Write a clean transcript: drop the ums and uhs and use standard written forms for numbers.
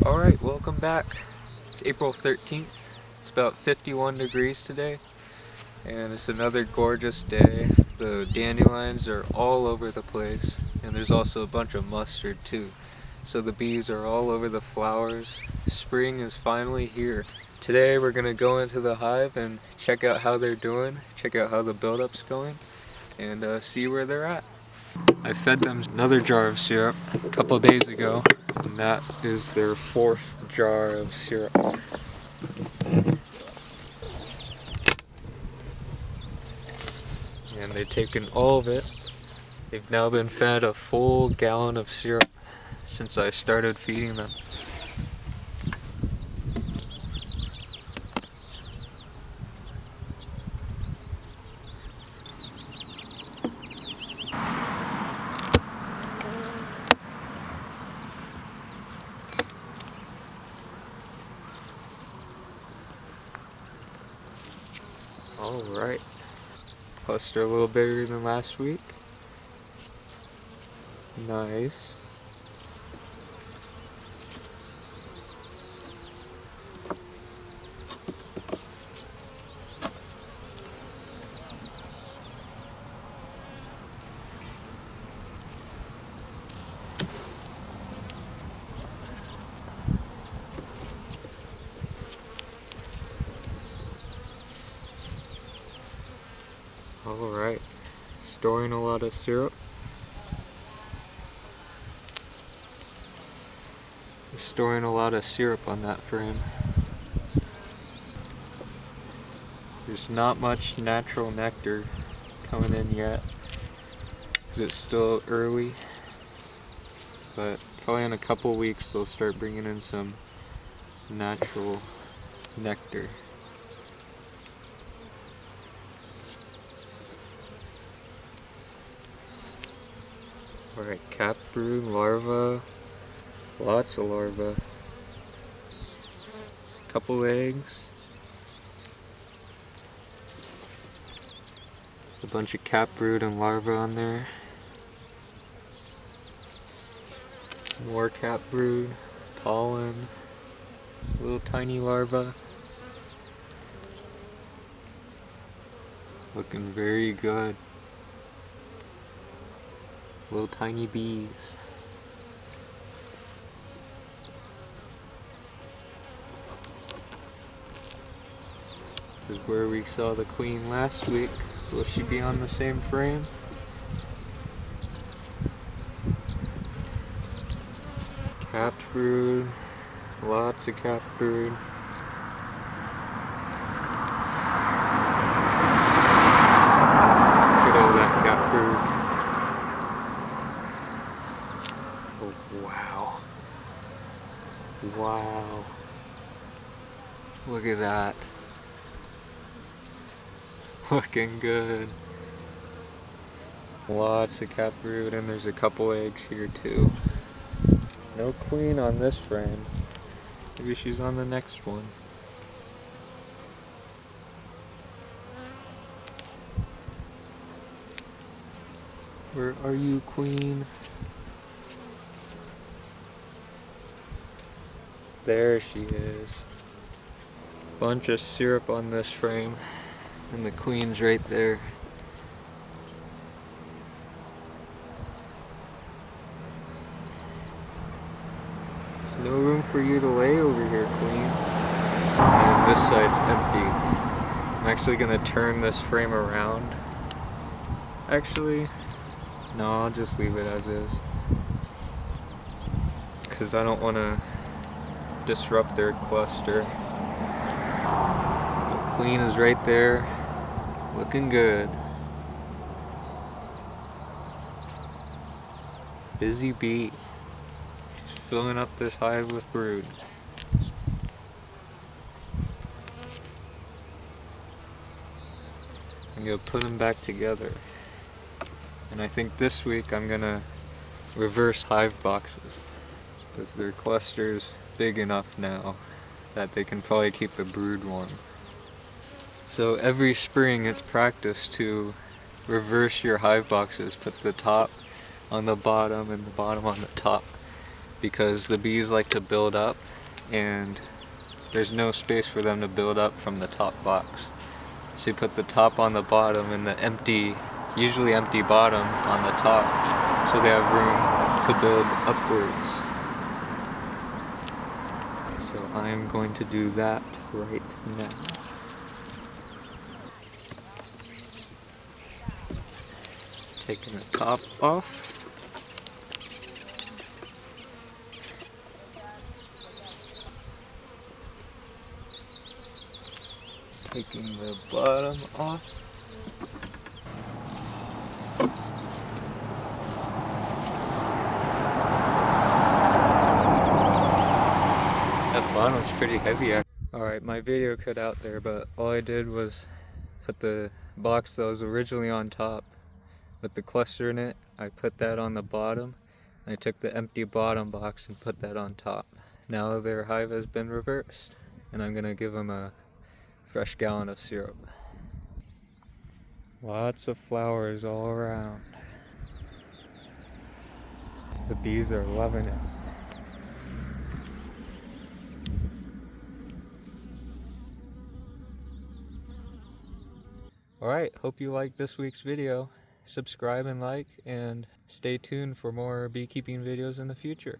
Alright, welcome back. It's April 13th. It's about 51 degrees today, and it's another gorgeous day. The dandelions are all over the place, and there's also a bunch of mustard too. So the bees are all over the flowers. Spring is finally here. Today we're going to go into the hive and check out how they're doing, check out how the buildup's going, and see where they're at. I fed them another jar of syrup a couple days ago, and that is their fourth jar of syrup. And they've taken all of it. They've now been fed a full gallon of syrup since I started feeding them. Alright. Cluster a little bigger than last week. Nice. Alright. Storing a lot of syrup. Storing a lot of syrup on that frame. There's not much natural nectar coming in yet because it's still early, but probably in a couple weeks they'll start bringing in some natural nectar. Alright, cap brood, larva, lots of larvae, couple eggs, a bunch of cap brood and larvae on there, more cap brood, pollen, little tiny larvae, looking very good, little tiny bees. This is where we saw the queen last week. Will she be on the same frame? Capped brood, lots of capped brood. Look at all that capped brood. Oh, wow. Wow. Look at that. Looking good. Lots of cap brood, and there's a couple eggs here too. No queen on this frame. Maybe she's on the next one. Where are you, queen? There she is. Bunch of syrup on this frame. And the queen's right there. There's no room for you to lay over here, queen. And this side's empty. I'm actually gonna turn this frame around. Actually, no, I'll just leave it as is. Because I don't want to disrupt their cluster. The queen is right there. Looking good. Busy bee. She's filling up this hive with brood. I'm gonna put them back together. And I think this week I'm gonna reverse hive boxes because their cluster's big enough now that they can probably keep the brood warm. So every spring it's practice to reverse your hive boxes, put the top on the bottom and the bottom on the top. because the bees like to build up and there's no space for them to build up from the top box. So you put the top on the bottom and the empty, usually empty bottom on the top, so they have room to build upwards. So I am going to do that right now. Taking the top off. Taking the bottom off. That bottom's pretty heavy. Alright, my video cut out there, but all I did was put the box that was originally on top with the cluster in it. I put that on the bottom. I took the empty bottom box and put that on top. Now their hive has been reversed, and I'm gonna give them a fresh gallon of syrup. Lots of flowers all around. The bees are loving it. Alright, hope you liked this week's video. Subscribe and like, and stay tuned for more beekeeping videos in the future.